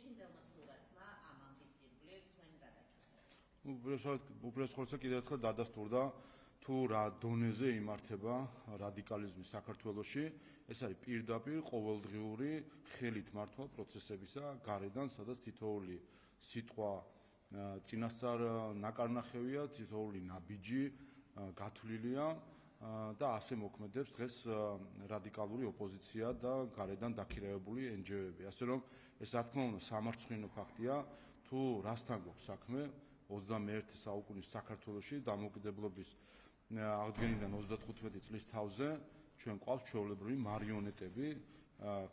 გუშინდელმა სურათმა ამ ამბის ირგვლივ თქვენ რა დაჩვენეთ? უპირველეს ყოვლისა კიდევ ერთხელ დადასტურდა თუ რა დონეზე იმართება რადიკალიზმი საქართველოში. ეს არის პირდაპირ ყოველდღიური ხელით მართვა პროცესებისა გარედან, სადაც თითოეული სიტყვა წინასწარ ნაკარნახევია, თითოეული ნაბიჯი გათვლილია და ასე მოქმედებს დღეს რადიკალური ოპოზიცია და გარედან დაქირავებული NGO-ები. ასე რომ ეს რა თქმა უნდა სამარცხვინო ფაქტია, თუ რასთან გვაქვს საქმე 21 საუკუნის საქართველოში დამოუკიდებლობის აღდგენიდან 35 წლის თავზე ჩვენ ყავს ჩვეულებრივი მარიონეტები,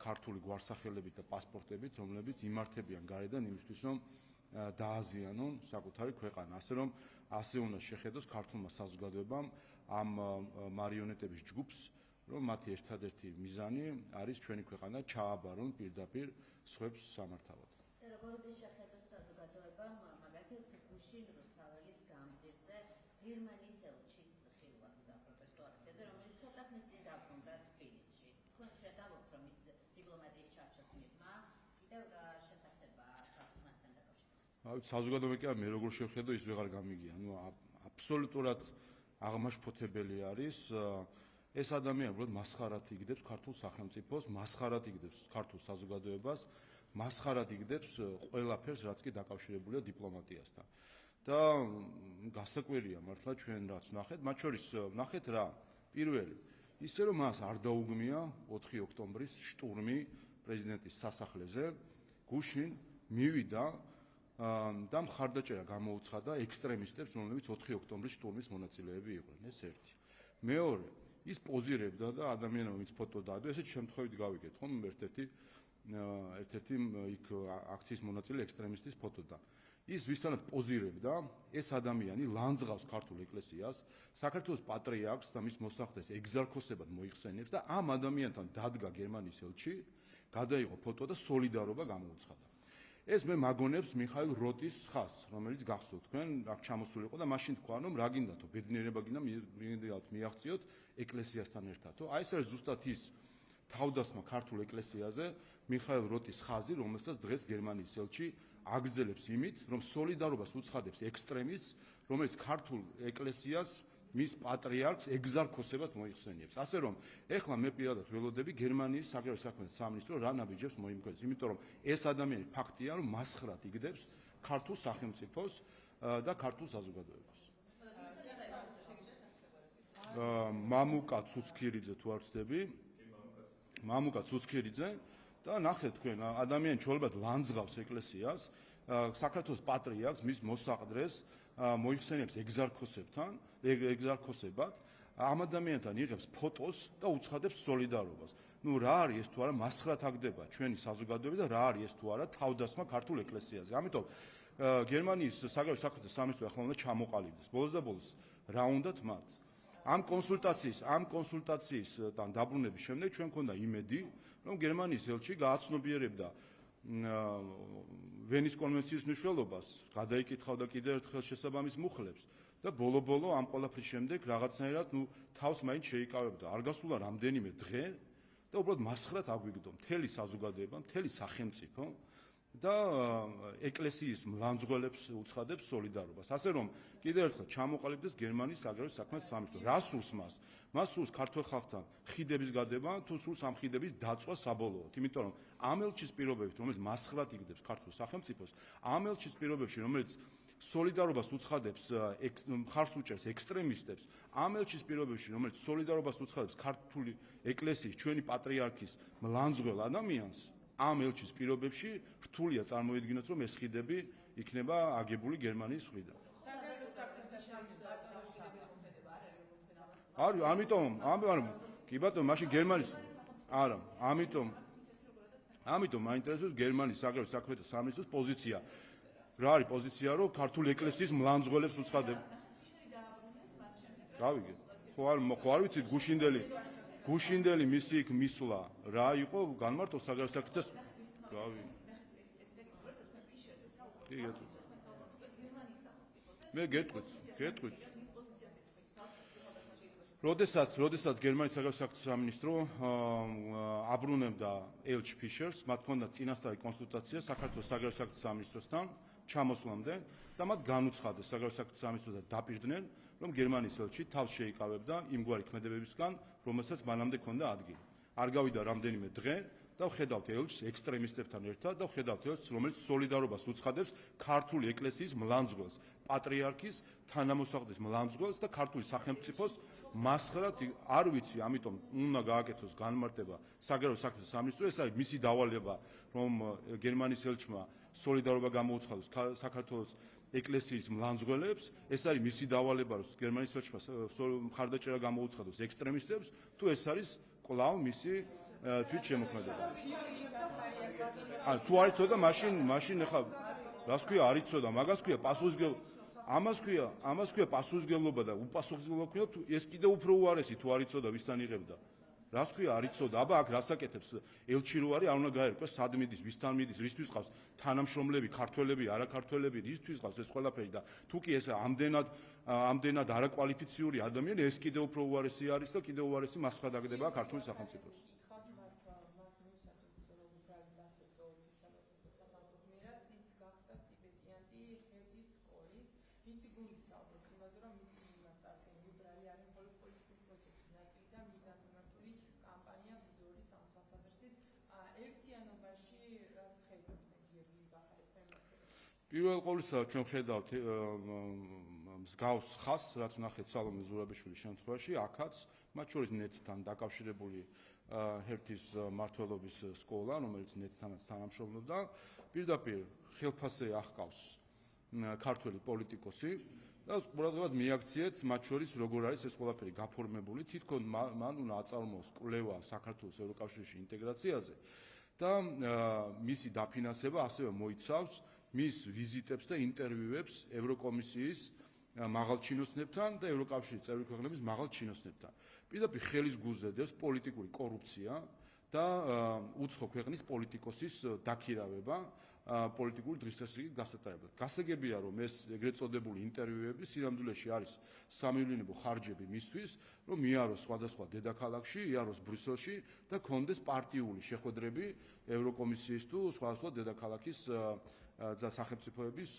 ქართული გვარსახელებით და პასპორტებით, რომლებიც იმართებიან გარედან იმისთვის, რომ დააზიანონ საკუთარი ქვეყანა. ასე რომ ასე უნდა შეხედოს ქართულმა საზოგადოებამ ამ მარიონეტების ჯგუფს, რომ მათი ერთადერთი მიზანი არის ჩვენი ქვეყანა ჩააბარონ პირდაპირ სხვებს სამართავად. როგორ უნდა შეხედოს საზოგადოებამ მაგალითად გუშინ რუსთაველის გამზირზე გერმანიის ელჩის ხილვას პროტესტო აქციაზე, რომელიც ცოტა ხნის წინ დაბრუნდა თბილისში. თქვენ შედარებთ, რომ ის დიპლომატიის ჩარჩოს მიღმა კიდევ რა შეფასება აქვს მასთან დაკავშირებით? საზოგადოება მე როგორ შევხედო ის ვეღარ გამიგია. აბსოლუტურად აღმაშფოთებელი არის ეს ადამიანი, უბრალოდ მასხარად იგდებს ქართულ სახელმწიფოს, მასხარად იგდებს ქართულ საზოგადოებას, მასხარად იგდებს ყველაფერს, რაც კი დაკავშირებულია დიპლომატიასთან. და გასაკვირია მართლა ჩვენ რაც ნახეთ, მათ შორის ნახეთ რა, პირველი, ისე რომ მას არ დაუგმია 4 ოქტომბრის შტურმი პრეზიდენტის სასახლეზე, გუშინ მივიდა და მხარდაჭერა გამოუცხადა ექსტრემისტებს, რომლებიც 4 ოქტომბრის შტურმის მონაწილეები იყვნენ. ეს ერთი. მეორე, ის პოზირებდა და ადამიანმა ვინც ფოტო დაადო, ესეც შემთხვევით გავიგეთ, ხომ ერთ-ერთი იქ აქციის მონაწილე ექსტრემისტის ფოტო და ის ვისთანაც პოზირებდა, ეს ადამიანი ლანძღავს ქართულ ეკლესიას, საქართველოს პატრიარქს და მის მოსახლეს ეგზარქოსებად მოიხსენიებს და ამ ადამიანთან დადგა გერმანიის ელჩი, გადაიღო ფოტო და სოლიდარობა გამოუცხადა. ეს მე მაგონებს მიხაილ როტის ხაზს, რომელიც გახსოვთ თქვენ, აქ ჩამოსული იყო და მაშინ თქვა, რომ რა გინდათო, ბედნიერება გინდა მიაღწიოთ ეკლესიასთან ერთადო. აი ეს არის ზუსტად ის თავდასხმა ქართულ ეკლესიაზე, მიხაილ როტის ხაზი, რომელსაც დღეს გერმანიის ელჩი აგრძელებს იმით, რომ სოლიდარობას უცხადებს ექსტრემისტს, რომელიც ქართულ ეკლესიას მის პატრიარქს ეგზარქოსებად მოიხსენიებს. ასე რომ, ეხლა მე პირადად ველოდები გერმანიის საგარეო საქმეთა სამინისტრო რა ნაბიჯებს მოიმკვეთებს, იმიტომ რომ ეს ადამიანი ფაქტია, რომ მასხრად იგდებს ქართულ სახელმწიფოს და ქართულ საზოგადოებას. მამუკა ცუცქირიძე თუ არ ვცდები, მამუკა ცუცქირიძე და ნახეთ თქვენ, ადამიანი ჩვეულებრივ ლანძღავს ეკლესიას, საქართველოს პატრიარქს, მის მოსაყდრეს მოიხსენიებს ეგზარქოსებად, ამ ადამიანთან იღებს ფოტოს და უცხადებს სოლიდარობას. რა არის ეს თუ არა მასხრად აგდება ჩვენი საზოგადოება და რა არის ეს თუ არა თავდასხმა ქართულ ეკლესიაზე. ამიტომ გერმანიის საგარეო საქმეთა სამინისტრო ახლა უნდა ჩამოყალიბდეს. ბოლოს და ბოლოს რა უნდათ მათ? ამ კონსულტაციისთან დაბრუნების შემდეგ ჩვენ მქონდა იმედი, რომ გერმანიის ელჩი გააცნობიერებდა ვენის კონვენციის მნიშვნელობას, გადაიკითხავდა კიდევ ერთხელ შესაბამის მუხლებს და ბოლო-ბოლო ამ ყველაფრის შემდეგ რაღაცნაირად თავს მაინც შეიკავებდა. არ გასულა რამდენიმე დღე და უბრალოდ მასხრად აგვიგდო მთელი საზოგადოება, მთელი სახელმწიფო და ეკლესიის მლანძღველებს უცხადებს სოლიდარობას. ასე რომ კიდევ ერთხელ ჩამოყალიბდეს გერმანიის საგარეო საქმეთა სამინისტრო. რა სურს მას? მას სურს ქართულ ხალხთან ხიდების გადება, თუ სურს ამ ხიდების დაწვა საბოლოოდ. იმიტომ რომ ამ ელჩის პირობებით, რომელიც მასხრად იგდებს ქართულ სახელმწიფოს, ამ ელჩის პირობებში, რომელიც სოლიდარობას უცხადებს, მხარს უჭერს ექსტრემისტებს, ამ ელჩის პირობებში, რომელიც სოლიდარობას უცხადებს ქართული ეკლესიის, ჩვენი პატრიარქის მლანძღველ ადამიანს, ამ ელჩის პირობებში რთულია წარმოედგინოთ, რომ ეს ხიდები იქნება აგებული გერმანიის მხრიდან. ამიტომ კი ბატონო, მაშინ გერმანიის არა, ამიტომ მაინტერესებს გერმანიის საგარეო საქმეთა სამინისტროს პოზიცია. რა არის პოზიცია, რომ ქართული ეკლესიის მლანძღველებს უცხადებ? გავიგე. ხო არ ვიცით გუშინდელი მისი იქ მისვლა რა იყო განმარტო საგარეო საქმეთა გავიგე. მე გეტყვით. როდესაც გერმანიის საგარეო სამინისტრო აბრუნებდა ელჩ ფიშერს, მათ ჰქონდათ წინასწარი კონსულტაცია საქართველოს საგარეო საქმეთა სამინისტროსთან ჩამოსვლამდე და მათ განუცხადეს საგარეო საქმეთა სამინისტროსთან დაპირდნენ, რომ გერმანიის ელჩი თავს შეიკავებდა იმგვარი ქმედებებისგან, რომელსაც მანამდე ჰქონდა ადგილი. არ გავიდა რამდენიმე დღე და ვხედავთ ელჩს ექსტრემისტებთან ერთად და ვხედავთ ელჩს, რომელიც სოლიდარობას უცხადებს ქართული ეკლესიის მლამძღველს, პატრიარქის თანამოსახდის მლამძღველს და ქართული სახელმწიფოს მასხრად არ ვიცი, ამიტომ უნდა გააკეთოს განმარტება საგარეო საქმეთა სამინისტროს. ეს არის მისი დავალება, რომ გერმანიის ელჩმა სოლიდარობა გამოუცხადოს საქართველოს ეკლესიის მლამძღველებს. ეს არის მისი დავალება, რომ გერმანიის ელჩმა მხარდაჭერა გამოუცხადოს ექსტრემისტებს, თუ ეს არის კვლავ მისი თვითშემოქმედება. თუ არ იცოდა, მაშინ ეხლა რას ქვია არ იცოდა, მაგას ქვია პასუხისმგებლობა. ამას ქვია პასუხისმგებლობა და უპასუხისმგებლობა ქვია, ეს კიდევ უფრო უარესი თუ არ იცოდა ვისთან იღებდა. რას ქვია არ იცოდა, აბა აქ რას აკეთებს ელჩი რო არის, არ უნდა გაერკვეს სად მიდის, ვისთან მიდის, რისთვის ყავს თანამშრომლები, ქართველები, არაქართველები, რისთვის ყავს ეს ყველაფერი და თუ კი ეს ამდენად არაკვალიფიციური ადამიანი, ეს კიდევ უფრო უარესი არის და კიდევ უარესი მასხა დაგდება ქართული სახელმწიფოს. პირველ ყოვლისა ჩვენ ხედავთ მსგავს ხაზს, რაც ვნახეთ სალომე ზურაბიშვილის შემთხვევაში, აქაც, მათ შორის ნეტთან დაკავშირებული ერთის მმართველობის სკოლა, რომელიც ნეტთანაც თანამშრომლობდა, პირდაპირ ხელფასზე აღყავს ქართველი პოლიტიკოსი და ყურადღებას მიაქციეთ, მათ შორის როგორ არის ეს ყველაფერი გაფორმებული, თითქოს მან უნდა აწარმოოს კვლევა საქართველოს ევროკავშირში ინტეგრაციაზე და მისი დაფინანსება ასევე მოიცავს მის ვიზიტებს და ინტერვიუებს ევროკომისიის მაღალჩინოსნებთან და ევროკავშირის წევრი ქვეყნების მაღალჩინოსნებთან. პირდაპირ ხელის გულზე დევს პოლიტიკური კორუფცია და უცხო ქვეყნის პოლიტიკოსის დაქირავება პოლიტიკური დღესასწაულის გასატარებლად. გასაგებია, რომ ეს ეგრეთ წოდებული ინტერვიუები სინამდვილეში არის სამივლინებო ხარჯები მისთვის, რომ იაროს სხვადასხვა დედაქალაქში, იაროს ბრიუსელში და კონდეს პარტიული შეხვედრები ევროკომისიის თუ სხვადასხვა დედაქალაქის და სახელმწიფოების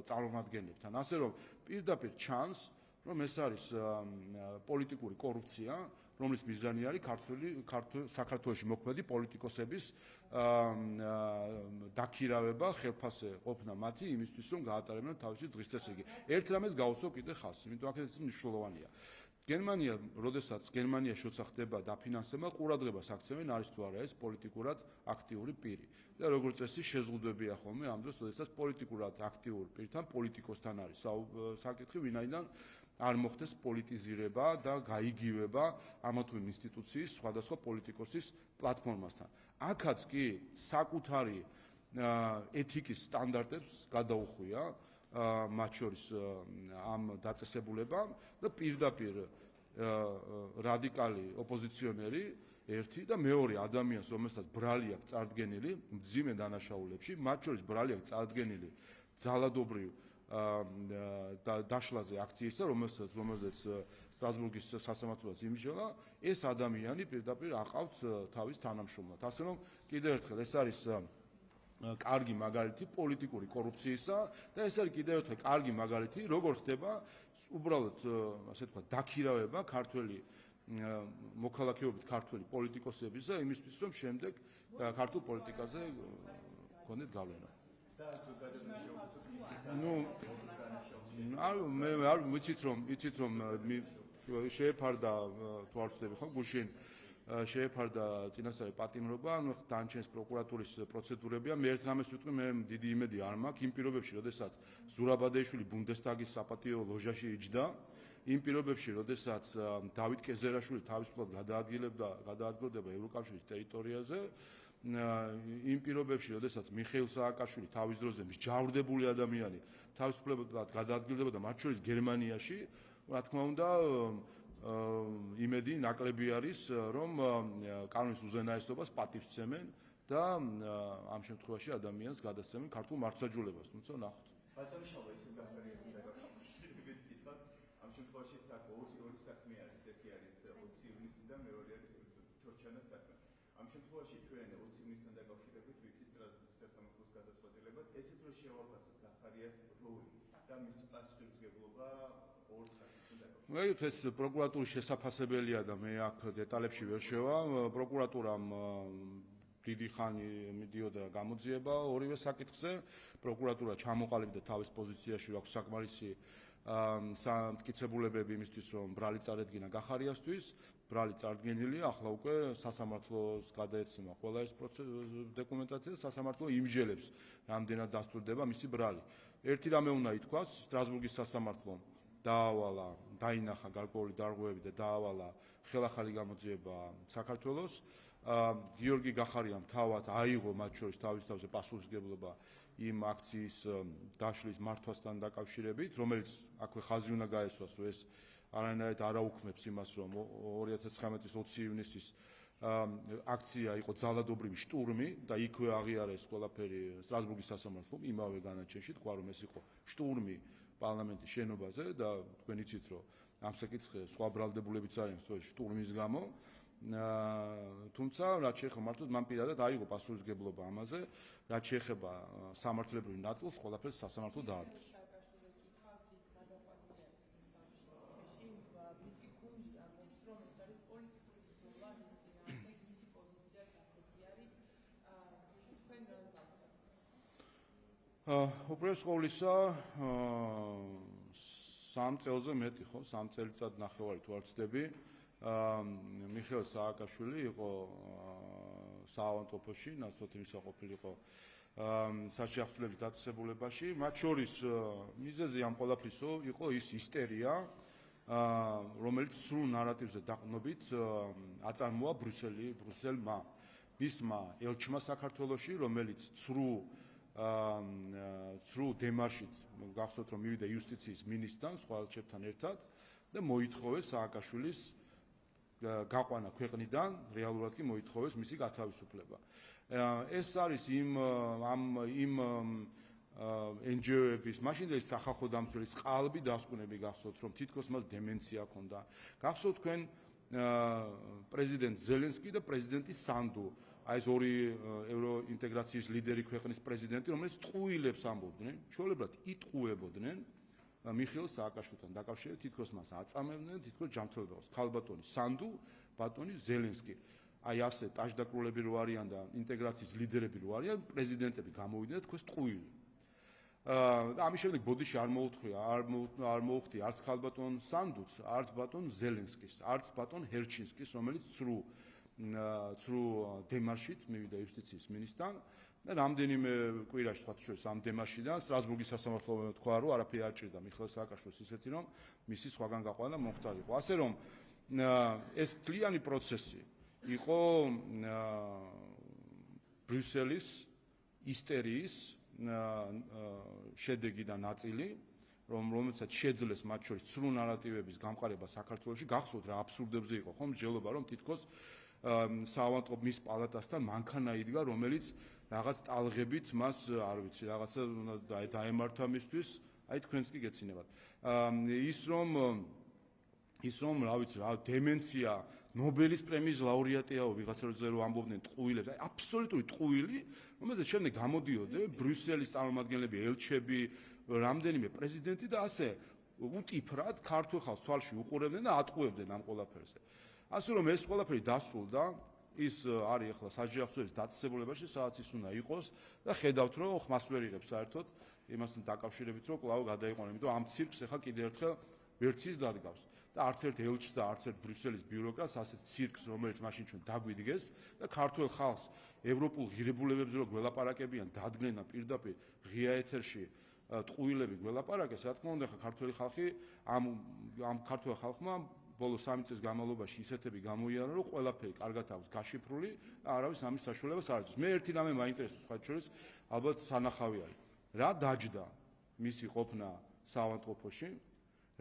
წარმომადგენლებთან. ასე რომ პირდაპირ ჩანს, რომ ეს არის პოლიტიკური კორუფცია, რომლის მიზანი არის საქართველოში მოქმედი პოლიტიკოსების დაქირავება, ხელფასზე ყოფნა მათი იმისთვის, რომ გაატარებინონ თავისი დღესდღეობით. ერთ რამეს გავუსვა კიდე ხაზს, იმიტომ აქაც მნიშვნელოვანია. როდესაც გერმანიაში ხდება დაფინანსება, ყურადღებას აქცევენ არის თუ არა ეს პოლიტიკურად აქტიური პირი. და როგორც წესი შეზღუდვებია ხოლმე ამ დროს, როდესაც პოლიტიკურად აქტიურ პირთან, პოლიტიკოსთან არის საკითხი, ვინაიდან არ მოხდეს პოლიტიზირება და გაიგივება ამა თუ იმ ინსტიტუციის სხვადასხვა პოლიტიკოსის პლატფორმასთან. აქაც კი საკუთარი ეთიკის სტანდარტებს გადაუხვია მათ შორის ამ დაწესებულებამ და პირდაპირ რადიკალი ოპოზიციონერი ერთი და მეორე ადამიანს, რომელსაც ბრალი აქვს წარდგენილი მძიმე დანაშაულებში, მათ შორის ბრალი აქვს წარდგენილი ძალადობრივ დაშლაზე აქციისა, რომელზეც სტრასბურგის სასამართლოც იმსჯელა, ეს ადამიანი პირდაპირ აყავთ თავის თანამშრომლად. ასე რომ კიდევ ერთხელ ეს არის კარგი მაგალითი პოლიტიკური კორუფციისა და ეს არის კიდევ ერთხელ კარგი მაგალითი, როგორ ხდება უბრალოდ ასე თქვა დაქირავება ქართველი მოქალაქეობით ქართველი პოლიტიკოსების და იმისთვის, რომ შემდეგ ქართულ პოლიტიკაზე გქონდეთ გავლენა. მე არ ვიცით რომ შეეფარდა თუ არ ვცდები ხო გუშინ შეეფარდა წინასწარი პატიმრობა, ანუ დანჩენს პროკურატურის პროცედურებია. მე ერთ რამეს ვიტყვი, მე დიდი იმედი არ მაქვს იმ პირობებში, როდესაც ზურაბადეიშვილი ბუნდესტაგის საპატიო ლოჟაში იჯდა, იმ პირობებში, როდესაც დავით კეზერაშვილი თავისუფლად გადაადგილდება ევროკავშირის ტერიტორიაზე, იმ პირობებში, როდესაც მიხეილ სააკაშვილი თავის დროზე მსჯავრდებული ადამიანი თავისუფლად გადაადგილდება და მათ შორის გერმანიაში, რა თქმა უნდა, იმედი ნაკლები არის, რომ კანონის უზენაესობას პატივსცემენ და ამ შემთხვევაში ადამიანს გადასცემენ ქართულ მართლმსაჯულებას, თუმცა ნახოთ. ბატონო შალვა ისე გახარიეს და გაკავშირებით კითხვა, ამ შემთხვევაში ორი საქმე არის. 20 ივნისი და მეორე არის ჩორჩანას საქმე. ამ შემთხვევაში ჩვენ 20 ივნისთან დაკავშირებით ვიცი სტრასბურგის სასამართლოს გადაწყვეტილებაც, ესეც რომ შევაფასოთ გახარიას როლი და მისი პასუხისმგებლობა ორ საკითხთან დაკავშირებით. მოგეთ ეს პროკურატურის შესაფასებელია და მე აქ დეტალებში ვერ შევა. პროკურატურამ დიდი ხანი მიდიოდა გამოძიება ორივე საკითხზე. პროკურატურა ჩამოყალიბდა თავის პოზიციაში, აქვს საკმარისი სამტკიცებულებები იმისთვის, რომ ბრალი წარედგინა გახარიასთვის. ბრალი წარდგენილია, ახლა უკვე სასამართლოს გადაეცემა ყველა ეს დოკუმენტაცია, სასამართლო იმსჯელებს, რამდენად დასტურდება მისი ბრალი. ერთი რამე უნდა ითქვას, სტრასბურგის სასამართლომ დაავალა, დაინახა გარკვეული დარღვევები და დაავალა ხელახალი გამოძიება საქართველოს. გიორგი გახარიამ თავად აიღო მათ შორის თავის თავზე პასუხისმგებლობა იმ აქციის დაშლის მართვასთან დაკავშირებით, რომელიც აქვე ხაზი უნდა გაესვას, რომ ეს არანაირად არ აუქმებს იმას, რომ 2019 წლის 20 ივნისის აქცია იყო ძალადობრივი შტურმი და იქვე აღიარეს ყველაფერი სტრასბურგის სასამართლომ იმავე განაჩენში, თქვა რომ ეს იყო შტურმი პარლამენტის შენობაზე და თქვენ იცით, რომ ამ საკითხზე სხვა ბრალდებულებიც არიან სწორედ შტურმის გამო. თუმცა რაც შეეხება მართლაც მან პირადად აიღო პასუხისმგებლობა ამაზე, რაც შეეხება სამართლებრივ ნაწილს, ყველაფერს სასამართლო დაადოს. უპირველეს ყოვლისა 3 წელზე მეტი ხო, 3 წელიწად ნახევარი თუ არ ვცდები, მიხეილ სააკაშვილი იყო საავადმყოფოში, ნაცვლად იმსაყოფილიყო საჩახსვლების დაწესებულებაში, მათ შორის მიზეზი ამ ყველაფრისო იყო ის ისტერია, რომელიც სრულ ნარატივზე დაყრდნობით აწარმოა ბრიუსელმა, მისმა ელჩმა საქართველოში, რომელიც ცრუ დემარშით გახსოვთ რომ მივიდა იუსტიციის მინისტრთან, სხვა ელჩებთან ერთად და მოითხოვეს სააკაშვილის გაყვანა ქვეყნიდან, რეალურად კი მოითხოვეს მისი გათავისუფლება. ეს არის იმ NGO-ების, მაშინდელი სახალხო დამცველის ყალბი დასკვნები გახსოვთ, რომ თითქოს მას დემენცია ჰქონდა. გახსოვთ თქვენ პრეზიდენტ ზელენსკი და პრეზიდენტი სანდუ, აი ეს ორი ევროინტეგრაციის ლიდერი ქვეყნის პრეზიდენტი, რომელიც ტყუილებს ამბობდნენ, ჩვეულებრივად იტყუებოდნენ მიხეილ სააკაშვილთან დაკავშირებით, თითქოს მას აწამებდნენ, თითქოს ჯანმრთელობას. ქალბატონი სანდუ, ბატონი ზელენსკი. აი ასე ტაჟდაკრულები რო არიან და ინტეგრაციის ლიდერები რო არიან, პრეზიდენტები გამოვიდნენ და თქვენს ტყუილი. ამის შემდეგ ბოდიში არ მოუხდია არც ქალბატონ სანდუც, არც ბატონ ზელენსკის, არც ბატონ ჰერჩინსკის, რომელიც ცრუ დემარშით მივიდა იუსტიციის მინისტრთან და რამდენიმე კვირაში სხვა შორის ამ დემარშიდან სტრასბურგის სასამართლომ თქვა, რომ არაფერი არ ჭირდა მიხეილ სააკაშვილს ისეთი, რომ მისი სხვაგან გაყვანა მომხდარიყო. ასე რომ ეს მთლიანი პროცესი იყო ბრიუსელის ისტერიის შედეგი და ნაწილი, რომელსაც შეძლეს მათ შორის ცრუ ნარატივების გამყარება საქართველოში. გახსოვთ რა აბსურდებზე იყო ხომ მსჯელობა, რომ თითქოს საავადმყოფო მის პალატასთან მანქანა იდგა, რომელიც რაღაც ტალღებით მას არ ვიცი, რაღაცა დაემართა მისთვის, აი თქვენს კი გეცინებათ. ის რომ რა ვიცი, რა დემენცია, ნობელის პრემიის ლაურეატია ვიღაცებზე რომ ამბობდნენ ტყუილებს, აი აბსოლუტური ტყუილი, რომელზეც შემდეგ გამოდიოდნენ ბრიუსელის წარმომადგენლები, ელჩები, რამდენიმე პრეზიდენტი და ასე უტიფრად ქართულ ხალხს თვალში უყურებდნენ და ატყუებდნენ ამ ყველაფერზე. ასე რომ ეს ყველაფერი დასრულდა, ის არის ახლა საჯავშოების დაწესებულებაში, სადაც ის უნდა იყოს და ხედავთ რომ ხმას ვერ იღებს საერთოდ იმასთან დაკავშირებით, რომ კვლავ გადაიყვანა, იმიტომ ამ ცირკს ახლა კიდევ ერთხელ ვერც ის დადგავს. და არც ერთ ელჩს და არც ერთ ბრიუსელის ბიუროკრატს ასეთ ცირკს, რომელიც მაშინ ჩვენ დაგვიდგეს და ქართულ ხალხს ევროპულ ღირებულებებზე რო გველაპარაკებიან, დადგნენ პირდაპირ ღია ეთერში ტყუილები გველაპარაკეს, რა თქმა უნდა, ქართული ხალხი ამ ქართულ ხალხმა ბოლო 3 წლის განმავლობაში ისეთები გამოიარა, რომ ყველაფერი კარგად აქვს გაშიფრული და არავის ამის საშუალებას არ იცის. მე ერთი რამე მაინტერესებს, სხვა შორის ალბათ სანახავი არის. რა დაჯდა მისი ყოფნა საავადმყოფოში?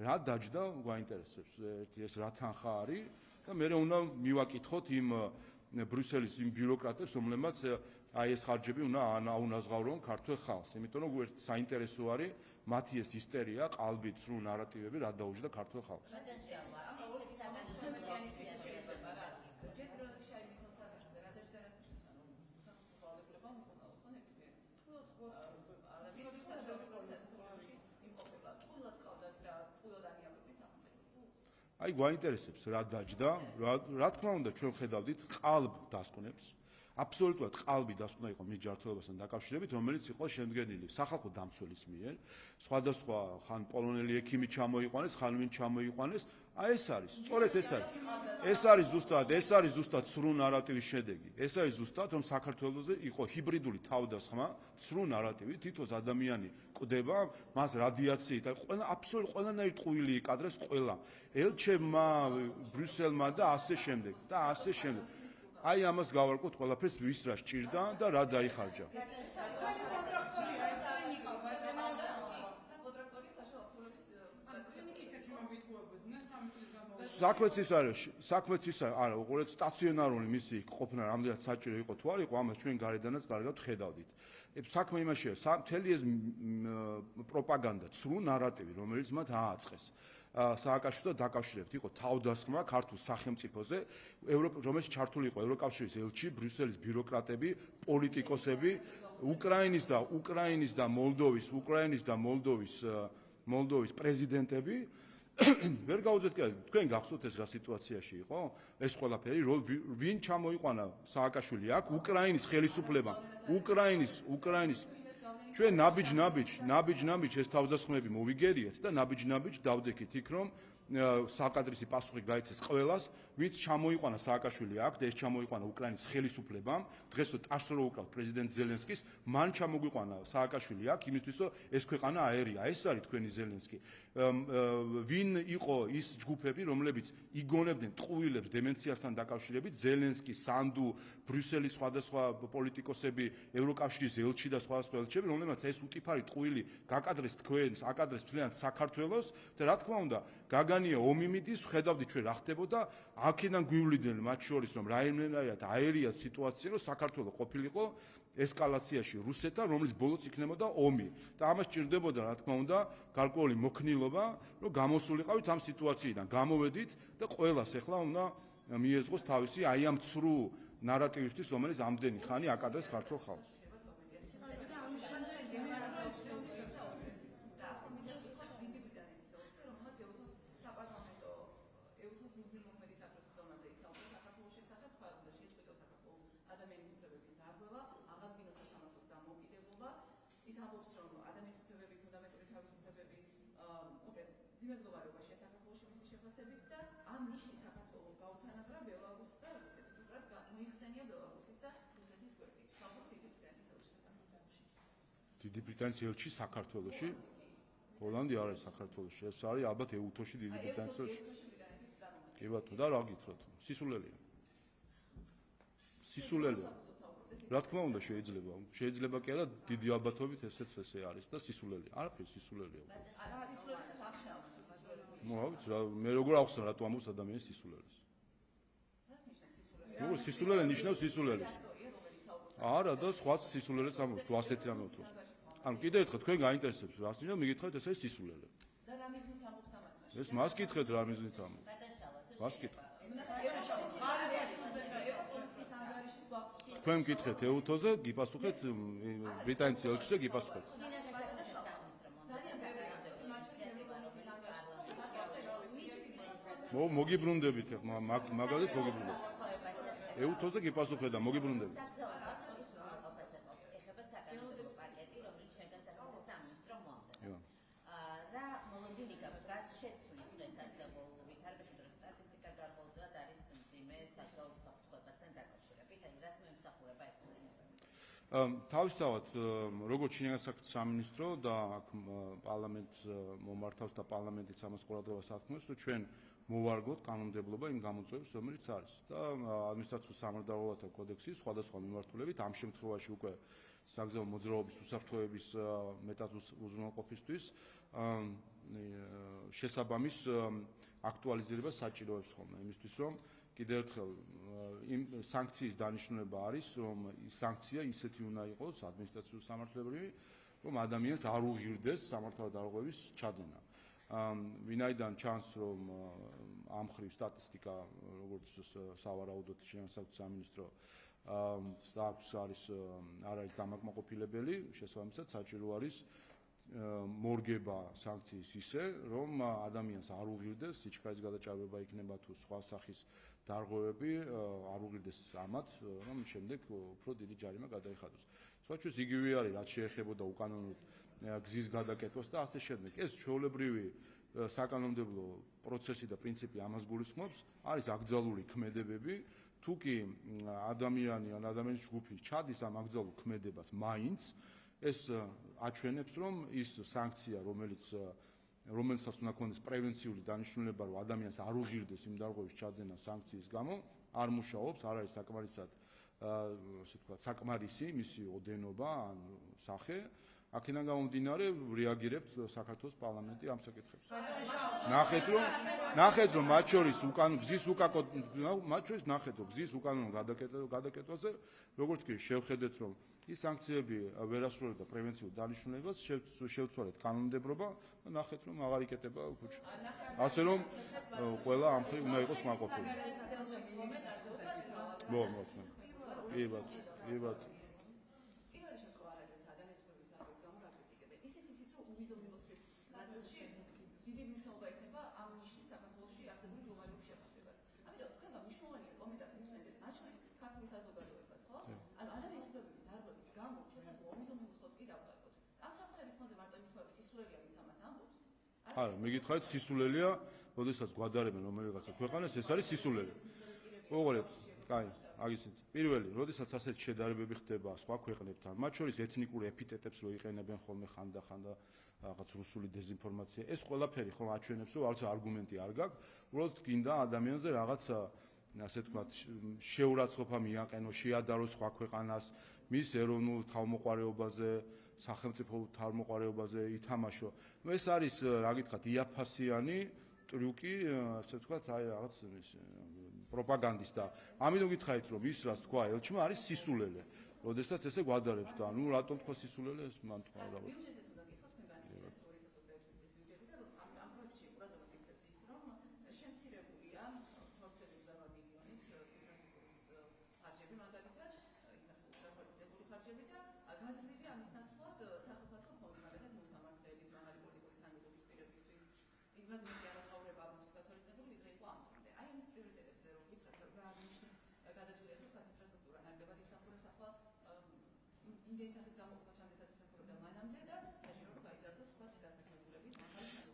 რა დაჯდა გვაინტერესებს ეს რა თანხა არის და მე უნდა მივაკითხოთ იმ ბრიუსელის იმ ბიუროკრატებს, რომლებმაც აი ეს ხარჯები უნდა აუნაზღავრონ ქართულ ხალხს, იმიტომ რომ საინტერესო არის მათი ეს ისტერია, ყალბი, ცრუ ნარატივები რა დაუჯდა ქართულ ხალხს. აი გვაინტერესებს რა დაჯდა, რა თქმა უნდა ჩვენ ხედავდით ყალბ დასკვნებს. აბსოლუტურად ყალბი დასკვნა იყო მის ჯანმრთელობასთან დაკავშირებით, რომელიც იყო შემდგენილი სახალხო დამცველის მიერ, სხვადასხვა ხან პოლონელი ექიმი ჩამოიყვანეს, ხან ვინ ჩამოიყვანეს. აი ეს არის, სწორედ ეს არის. ეს არის ზუსტად სრულ ნარატივის შედეგი. ეს არის ზუსტად რომ საქართველოზე იყო ჰიბრიდული თავდასხმა, სრულ ნარატივი, თითოს ადამიანი კვდება, მას რადიაციით, აი ყველა აბსოლუტურად ყველანაირი ტყუილი იკადრეს ყველა. ელჩებმა, ბრიუსელმა და ასე შემდეგ და ასე შემდეგ. აი ამას გავარკვევთ ყველაფერს ვის რა სჭირდა და რა დაიხარჯა. საქმეც ის არის, არა, უყურეთ სტაციონარული მისი ყოფნა რამდენად საჭირო იყო თუ არ იყო, ამას ჩვენ გარედანაც კარგად ხედავდით. საქმე იმაშია, მთელი ეს პროპაგანდა, სრულ ნარატივი, რომელიც მათ ააწყეს. სააკაშვილთან დაკავშირებით იყო თავდასხმა ქართულ სახელმწიფოზე, რომელშიც ჩართული იყო ევროკავშირის ელჩი, ბრიუსელის ბიუროკრატები, პოლიტიკოსები, უკრაინის და მოლდოვის პრეზიდენტები. ვერ გაუძეთ კი თქვენ გახსოვთ ეს რა სიტუაციაში იყო? ეს ყველაფერი ვინ ჩამოიყვანა სააკაშვილი აქ უკრაინის ხელისუფლებამ, უკრაინის ჩვენ ნაბიჯ ეს თავდასხმები მოვიგერიეთ და ნაბიჯ დავდექით იქ რომ საკადრისი პასუხი გაიცეს ყველას, ვინც ჩამოიყვანა სააკაშვილი აქ და ეს ჩამოიყვანა უკრაინის ხელისუფლებამ, დღეს ტაშს რო უკრავთ პრეზიდენტ ზელენსკის, მან ჩამოგვიყვანა სააკაშვილი აქ იმისთვის რომ ეს ქვეყანა აერია, ეს არის თქვენი ზელენსკი. ვინ იყო ის ჯგუფები, რომლებიც იგონებდნენ ტყუილებს დემენციასთან დაკავშირებით, ზელენსკი, სანდუ, ბრიუსელის სხვადასხვა პოლიტიკოსები, ევროკავშირის ელჩი და სხვადასხვა ელჩები, რომლებმაც ეს უტიფარი ტყუილი გაკადრეს თქვენს, აკადრეს მთლიან საქართველოს და რა თქმა უნდა, გაგანია ომი მიდის, ხედავდით ჩვენ რა ხდებოდა, აქედან გვივლიდნენ მათ შორის რომ რაიმენაირად აერიათ სიტუაცია, რომ საქართველოს ყოფილიყო ესკალაციაში რუსეთთან, რომლის ბოლოს იქნებოდა ომი. და ამას ჭირდებოდა, რა თქმა უნდა, გარკვეული მოქნილობა, რომ გამოსულიყავით ამ სიტუაციიდან, გამოვედით და ყველას ახლა უნდა მიეზღოს თავისი აი ამ ცრუ ნარატივისთვის, რომელიც ამდენი ხანი აკადრეს ქართულ ხალხს. დიდი ბრიტანეთის ელჩი საქართველოში, ჰოლანდი არ არის საქართველოში, ეს არის ალბათ ეუთოში დიდი ბრიტანეთის ელჩი. კი ბატონო, და რა გითხრათ? სისულელეა. რა თქმა უნდა შეიძლება კი არა დიდი ალბათობით ესეც ესე არის და სისულელეა. არაფერი სისულელეა. მე როგორ ახსნა რატო ამბობს ადამიანის სისულელეს? სისულელე ნიშნავს სისულელეს. არა და სხვა სისულელეს ამბობს თუ ასეთი ამბობს. ანუ კიდევ ერთხელ თქვენ გაინტერესებს რა ნიშნავს მიგითხავთ ეს არის სისულელე. და რა მიზნით ამბობს ამას მაშინ? ეს მას გითხრეთ რა მიზნით ამბობს. მას გითხრეთ. თქვენ გითხრეთ ეუთოზე, გიპასუხეთ ბრიტანეთის ელჩზე გიპასუხეთ. მოგიბრუნდებით ახლა მაგალითად მოგიბრუნდებით. ეუთოზე გიპასუხეთ და მოგიბრუნდებით. თავისთავად როგორც შინაგან საქმეთა სამინისტრო და აქ პარლამენტს მომართავს და პარლამენტიც ამას ყურადღებას უთმობს, რომ ჩვენ მოვარგოთ კანონმდებლობა იმ გამოწვევებს, რომელიც არის და ადმინისტრაციულ სამართლებრივათა კოდექსის სხვადასხვა მიმართულებით ამ შემთხვევაში უკვე საგზაო მოძრაობის უსაფრთხოების მეტად უზრუნველყოფისთვის შესაბამის აქტუალიზება საჭიროებს ხოლმე იმისთვის, რომ კიდევ ერთხელ იმ სანქციის დანიშნულება არის, რომ ის სანქცია ისეთი უნდა იყოს ადმინისტრაციულ სამართლებრივი, რომ ადამიანს არ უღირდეს სამართალად დარღვევის ჩადენა. ვინაიდან ჩანს, რომ ამ ხრივ სტატისტიკა, როგორც სავარაუდოდ შინაგან საქმეთა სამინისტრო არ არის დამაკმაყოფილებელი, შესაბამისად საჭირო არის მორგება სანქციის ისე, რომ ადამიანს არ უღირდეს სიჩქარის გადაჭარბება იქნება თუ სხვა სახის დარღვევები, არ უღირდეს ამათ, რომ შემდეგ უფრო დიდი ჯარიმა გადაიხადოს. სხვაჩვენს იგივე არის, რაც შეეხებოდა უკანონო გზის გადაკეთებას და ასე შემდეგ. ეს ჩვეულებრივი საკანონმდებლო პროცესი და პრინციპი ამას გულისხმობს, არის აკრძალული ქმედებები, თუ კი ადამიანი ან ადამიანის ჯგუფი ჩადის ამ აკრძალულ ქმედებას მაინც, ეს აჩვენებს, რომ ის სანქცია, რომელსაც უნდა ქონდეს პრევენციული დანიშნულება, რომ ადამიანს არ უღირდეს იმ დარღვევის ჩადენა სანქციის გამო, არ მუშაობს, არ არის საკმარისი მისი ოდენობა ან სახე. აქედან გამომდინარე რეაგირებთ საქართველოს პარლამენტი ამ საკითხებს. ნახეთ რომ მათ შორის გზის უკანონო გადაკეთვაზე, როგორც კი შევხედეთ, რომ ის სანქციები ვერ ასრულებდა პრევენციულ დანიშნულებას, შევცვალეთ კანონმდებლობა და ნახეთ რომ აღარ იკეტება ქუჩა. ასე რომ ყველა ამ მხრივ უნდა იყოს მაყოფილი. დიდი მნიშვნელობა ექნება ამ საქართველოში არსებული გლობალურ შეფასებას. ამიტომ თქვენ მნიშვნელოვანია კომენტარს ისმენდეს მათ შორის ქართული საზოგადოებაც, ხო? ანუ ადამიანის უფლებების დარღვევის გამო შესაძლოა ომიზომიმოსლოს კი დავყაროთ. ამ საფრთხების ფონზე მარტო იმთხოვებს სისულელია, ვინც ამას ამბობს. არა, მიგითხარით სისულელია, როდესაც გვადარებენ რომელიღაცა ქვეყანას, ეს არის სისულელე. უყურეთ, კაი, აგისით. პირველი, როდესაც ასეთ შედარებები ხდება სხვა ქვეყნებთან, მათ შორის ეთნიკურ ეპიტეტებს რო იყენებენ ხოლმე ხანდახან და რაღაც რუსული დეზინფორმაცია, ეს ყველაფერი ხომ აჩვენებს, რომ არც არგუმენტი არ გაქვს, უბრალოდ გინდა ადამიანზე რაღაც ასე ვთქვათ, შეურაცხყოფა მიაყენოს, შეადაროს სხვა ქვეყანას, მის ეროვნულ თავმოყარეობაზე, სახელმწიფო თავმოყარეობაზე ითამაშო. ეს არის, რა გითხრათ, იაფასიანი ტრიუკი, ასე ვთქვათ, აი რაღაც პროპაგანდის და ამიტომ გითხარით, რომ ის რაც თქვა ელჩმა არის სისულელე. როდესაც ესე გვადარებს და ნუ რატომ თქვა სისულელე, ეს მან თქვა რა.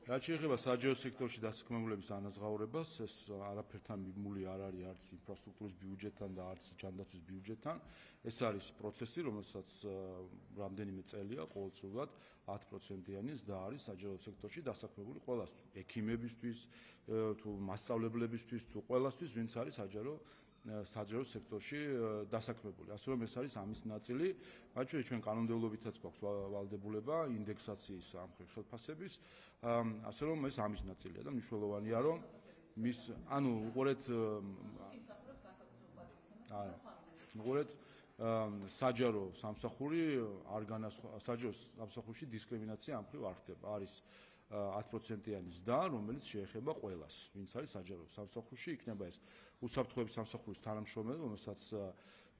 რაც შეეხება საჯარო სექტორში დასაქმებულების ანაზღაურებას, ეს არაფერთან მიმული არ არის არც ინფრასტრუქტურის ბიუჯეტთან და არც ჯანდაცვის ბიუჯეტთან. ეს არის პროცესი, რომელსაც რამდენიმე წელია ყოველწლიურად 10%-იანი ზრდა არის საჯარო სექტორში დასაქმებული ყველასთვის, ექიმებისთვის, თუ მასწავლებლებისთვის, თუ ყველასთვის, ვინც არის საჯარო სექტორში დასაქმებული. ასე რომ ეს არის ამის ნაწილი, მათ შორის ჩვენ კანონმდებლობითაც გვაქვს ვალდებულება ინდექსაციის ამ ხელფასების, ასე რომ ეს ამის ნაწილია და მნიშვნელოვანია რომ უყურეთ საჯარო სამსახური საჯარო სამსახურში დისკრიმინაცია ამ მხრივ არ ხდება. არის 10%-იანი ზრდა, რომელიც შეეხება ყველას, ვინც არის საჯარო სამსახურში, იქნება ეს უსაფრთხოების სამსახურის თანამშრომელი, რომელსაც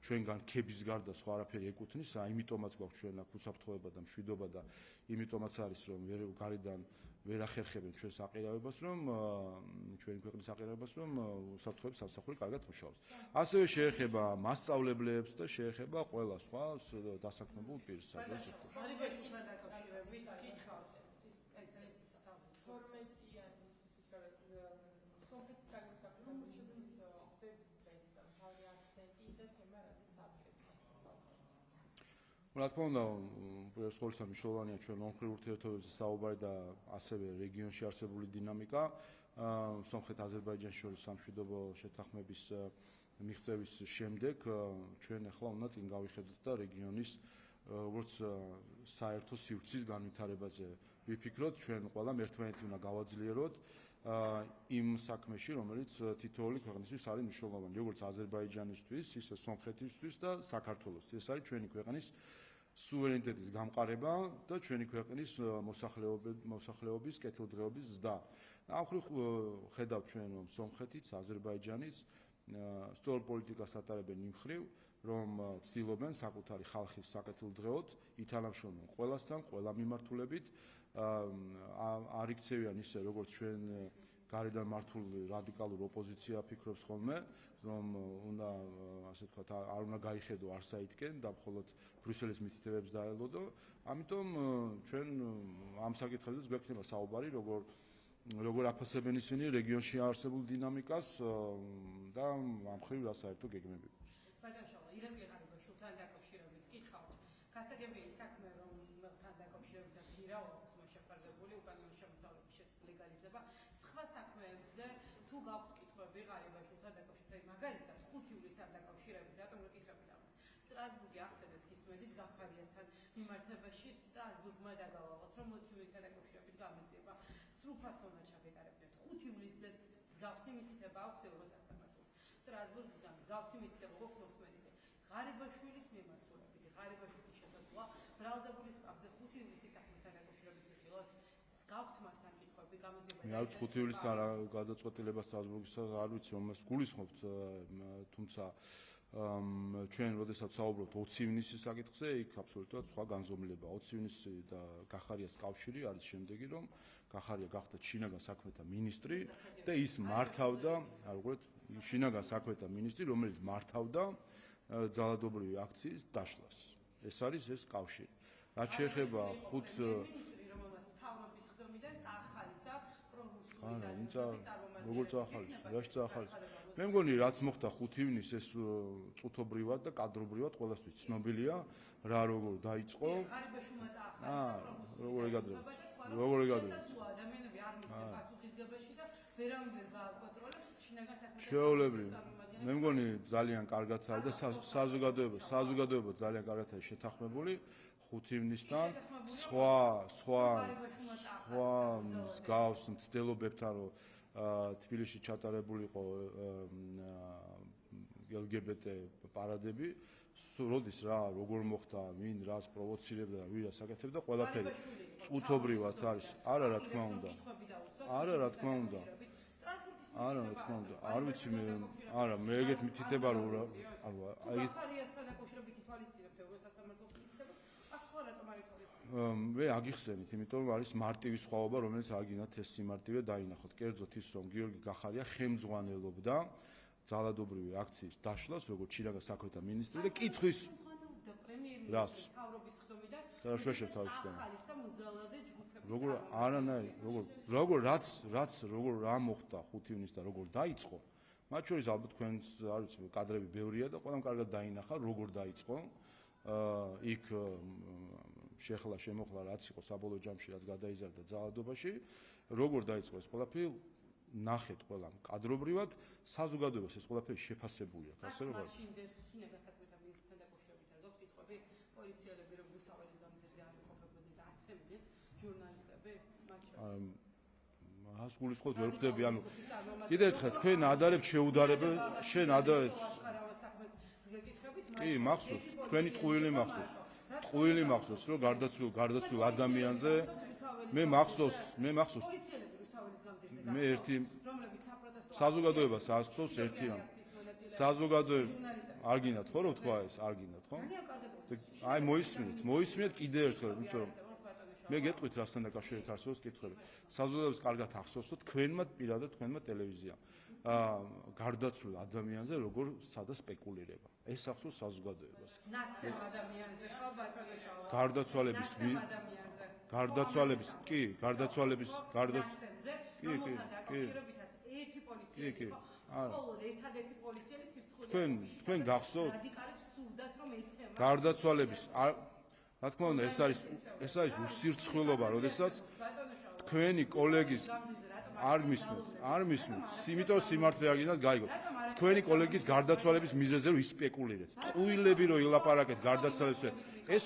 ჩვენგან ქების გარდა სხვა არაფერი ეკუთვნის, იმიტომაც გვაქვს ჩვენ აქ უსაფრთხოება და მშვიდობა და იმიტომაც არის რომ გარედან ვერ ახერხებენ ჩვენს აყირავებას, რომ ჩვენი ქვეყნის აყირავებას, რომ უსაფრთხოების სამსახური კარგად მუშაობს. ასევე შეეხება მასწავლებლებს და შეეხება ყველა სხვა დასაქმებულ პირს საჯარო სექტორში. რა თქმა უნდა, პირველსხოლისა მნიშვნელოვანია ჩვენ ომხრივ ურთიერთობებზე საუბარი და ასევე რეგიონში არსებული დინამიკა. სომხეთ-აზერბაიჯანს შორის სამშვიდობო შეთანხმების მიღწევის შემდეგ ჩვენ ახლა უნდა წინ გავიხედოთ და რეგიონის როგორც საერთო სივრცის განვითარებაზე ვიფიქროთ, ჩვენ ყველამ ერთმანეთი უნდა გავაძლიეროთ იმ საქმეში, რომელიც თითოეული ქვეყნისთვის არის მნიშვნელოვანი, როგორც აზერბაიჯანისთვის, ისე სომხეთისთვის და საქართველოსთვის. ეს არის ჩვენი ქვეყნის სუვერენიტეტის გამყარება და ჩვენი ქვეყნის მოსახლეობის კეთილდღეობის ზრდა. ამ მხრივ ხედავთ ჩვენ, რომ სომხეთიც, აზერბაიჯანიც სწორ პოლიტიკას ატარებენ იმ მხრივ, რომ ცდილობენ საკუთარი ხალხის საკეთილდღეოდ ითანამშრომლონ ყველასთან, ყველა მიმართულებით, არ იქცევიან ისე როგორც ჩვენ გარედან მართული რადიკალური ოპოზიცია ფიქრობს ხოლმე, რომ უნდა ასე ვთქვათ, არ უნდა გაიხედო არსაითკენ და მხოლოდ ბრიუსელის მითითებებს დაელოდო. ამიტომ ჩვენ ამ საკითხებზე გვექნება საუბარი, როგორ აფასებენ ისინი რეგიონში არსებულ დინამიკას და ამ ხრივ რა საერთო გეგმები. ბატონო, ირაკლი ღარიბაშვილთან დაკავშირებით გითხავთ. გასაგებია საქმე, რომელთან დაკავშირებით ვირაობს მოშეფარებული უკანონო შემოსავლების ლეგალიზება. სხვა საქმეებზე თუ გაქვთ კითხვები ღარიბაშვილთან დაკავშირებით, მაგალითად 5 ივლისთან დაკავშირებით, რატომ გეკითხებით ამას? სტრასბურგი ახსენეთ გისმენთ გახარიასთან მიმართებაში სტრასბურგმა დაგავალოთ, რომ 20 ივლისთან დაკავშირებით გამოძიება სრულფასოვნად ჩაბეტარებინათ. 5 ივლისზეც მსგავსი მითითება აქვს ევროსასამართლოს. სტრასბურგისგან მსგავსი მითითება გვაქვს მოსმენილი. ღარიბაშვილის მიმართულებით, ღარიბაშვილის შესაძლოა ბრალდებული სკამზე 5 ივლისის საქმესთან დაკავშირებით ვიხილოთ. გაქვთ მასთან კითხვები, გამოძიება. მე არ ვიცი 5 ივლისთან რა გადაწყვეტილება სტრასბურგისგან არ ვიცი, რომელს გულისხმობთ, თუმცა ჩვენ როდესაც საუბრობთ 20 ივნისის საკითხზე, იქ აბსოლუტურად სხვა განზომილება. 20 ივნისი და გახარიას კავშირი არის შემდეგი, რომ გახარია გახდა შინაგან საქმეთა მინისტრი და ის მართავდა, როგორც შინაგან საქმეთა მინისტრი, რომელიც მართავდა ძალადობრივი აქციის დაშლას. ეს არის ეს კავშირი. რაც შეეხება 5 რომელმაც თავრობის ხდომიდან წახალისა პრორუსული როგორც ახალისა, რაში წახალისა. მე მგონი რაც მოხდა 5 ივნისს ეს წუთობრივად და კადრობრივად ყველასთვის ცნობილია, რა როგორ დაიწყო. ღარიბაშვილმა წახალისა როგორ ეგადრებთ. ადამიანები არ მისცემ პასუხისგებაში და ვერავინ გააკონტროლებს შინაგან საქმეთა შეულებრივ. მე მგონი ძალიან კარგად არის და საზოგადოება ძალიან კარგად არის შეთანხმებული 5 ივნისთან სხვა მსგავს მცდელობებთან, რომ თბილისში ჩატარებული იყო LGBT პარადები, როდის რა როგორ მოხდა, ვინ რას პროვოცირებდა და ვინ რას აკეთებდა, ყველაფერი წუთობრივად არის. არა რა თქმა უნდა. არ ვიცი მე, არა, მე ეგეთ მითითება რომ აი მე აგიხსენით, იმიტომ რომ არის მარტივი სხვაობა, რომელიც აგინათ ეს სიმარტივე დაინახოთ. კერძოდ ის, რომ გიორგი გახარია ხელმძღვანელობდა ძალადობრივი აქციის დაშლას, როგორც შინაგან საქმეთა მინისტრი და კითხვის რას? შევშევ თავისგან. როგორ არანაირი, როგორ რა მოხდა 5 ივნისს და როგორ დაიწყო? მათ შორის ალბათ თქვენს არ ვიცი, კადრები ბევრია და ყველამ კარგად დაინახა, როგორ დაიწყო. იქ შეხლა შემოხლა რაც იყო საბოლოო ჯამში, რაც გადაიზარდა ძალადობაში, როგორ დაიწყო ეს ყველაფერი, ნახეთ ყველამ კადრობრივად, საზოგადოებას ეს ყველაფერი შეფასებული აქვს, ასე რომ არის. შინაგან საქმეთა მინისტრთან დაკავშირებით არ გაქვთ კითხვები? პოლიციელები რომ რუსთაველის გამზირზე არ იყოფებოდნენ და აცემდეს ჟურნალისტები მათ შორის. მას გულისხმობთ ვერ ხვდები, ანუ კიდევ ერთხელ თქვენ ადარებთ შეუდარებელ, შენ ადარებთ. კი, მახსოვს, თქვენი ტყუილი მახსოვს. ტყუილი მახსოვს, რომ გარდაცვლილ ადამიანზე მე მახსოვს მე ერთი საზოგადოებას ასწავს ერთი რამ. საზოგადოება არ გინდათ ხო რომ თქვა ეს, არ გინდათ ხო? აი მოისმინეთ კიდევ ერთხელ, იმიტომ რომ მე გეტყვით რასთან დაკავშირებით არსებობს კითხვები. საზოგადოებას კარგად ახსოვს, რომ თქვენმა პირადად თქვენმა ტელევიზიამ გარდაცვლილ ადამიანზე როგორ სადა სპეკულირება. ეს ახსოვს საზოგადოებას. ნაცემ ადამიანზე ხო ბატონო შავა. გარდაცვალების ერთი პოლიციელი ხო? ხოლო ერთადერთი პოლიციელი სირცხვილეა. თქვენ გახსოვთ? რადიკალებს სურდათ რომ ეცემა. გარდაცვალების რა თქმა უნდა ეს არის უსირცხვილობა, როდესაც თქვენი კოლეგის არ მისმენთ, იმიტომ სიმართლე არ გინდათ გაიგოთ. თქვენი კოლეგის გარდაცვალების მიზეზზე რომ ისპეკულირეთ. ტყუილები რომ ილაპარაკეთ გარდაცვალების, ეს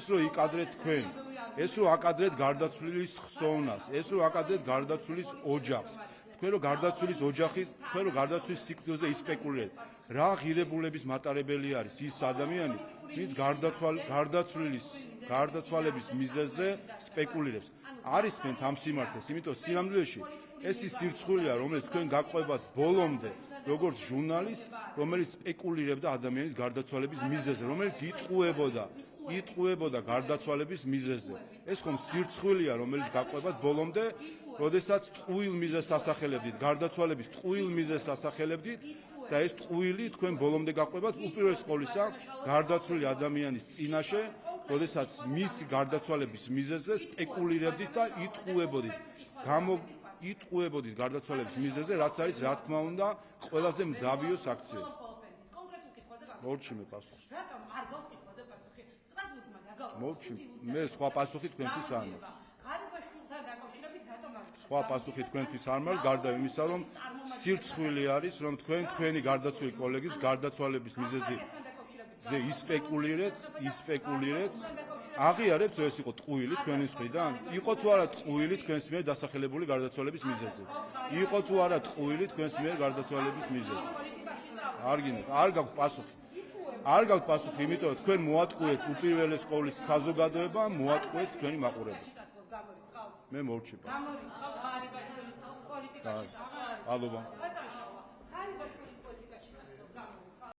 რომ იკადრეთ თქვენ, ეს რომ აკადრეთ გარდაცვლილის ხსოვნას, ეს რომ აკადრეთ გარდაცვლილის ოჯახს. თქვენ რომ გარდაცვლილის ოჯახი, თქვენ რომ გარდაცვლილის სიკვდილზე ისპეკულირეთ. რა ღირებულების მატარებელი არის ის ადამიანი, ვინც გარდაცვალების მიზეზზე სპეკულირებს. არის მენთ ამ სიმართლეს, იმიტომ სინამდვილეში ეს ის სირცხვილეა, რომელიც თქვენ გაყვებათ ბოლომდე როგორც ჟურნალისტს, რომელიც სპეკულირებდა ადამიანის გარდაცვალების მიზეზზე, რომელიც იტყუებოდა გარდაცვალების მიზეზზე. ეს ხომ სირცხვილია, რომელიც გაყვებათ ბოლომდე, როდესაც ტყუილ მიზეზს ასახელებდით, გარდაცვალების ტყუილ მიზეზს ასახელებდით და ეს ტყუილი თქვენ ბოლომდე გაყვებათ უპირველეს ყოვლისა გარდაცვლილი ადამიანის წინაშე, როდესაც მის გარდაცვალების მიზეზზე სპეკულირებდით და იტყუებოდით გარდაცვალების მიზეზზე, რაც არის რა თქმა უნდა ყველაზე მდაბიო საქციელი. მოვჩი მე პასუხი. რატომ არ გავკითხვაზე პასუხი? სტრასბურგმა დაგავა. მოვჩი მე სხვა პასუხი თქვენთვის არ მაქვს. ღარიბაშვილთან დაკავშირებით რატომ არ სხვა პასუხი თქვენთვის არ მაქვს, გარდა იმისა, რომ სირცხვილი არის, რომ თქვენი გარდაცვლილი კოლეგის გარდაცვალების მიზეზზე ისპეკულირეთ, აღიარებთ, ეს იყო ტყუილი თქვენი მხრიდან? იყო თუ არა ტყუილი თქვენს მიერ დასახელებული გარდაცვალების მიზეზზე? იყო თუ არა ტყუილი თქვენს მიერ გარდაცვალების მიზეზზე? არ გინდათ, არ გაქვთ პასუხი. არ გაქვთ პასუხი, იმიტომ რომ თქვენ მოატყუეთ უპირველეს ყოვლისა საზოგადოება, მოატყუეთ თქვენი მაყურებელები. მე მოვჩი პასუხი. გამორიცხავთ ღარიბაშვილის პოლიტიკაში. მადლობა. ღარიბაშვილის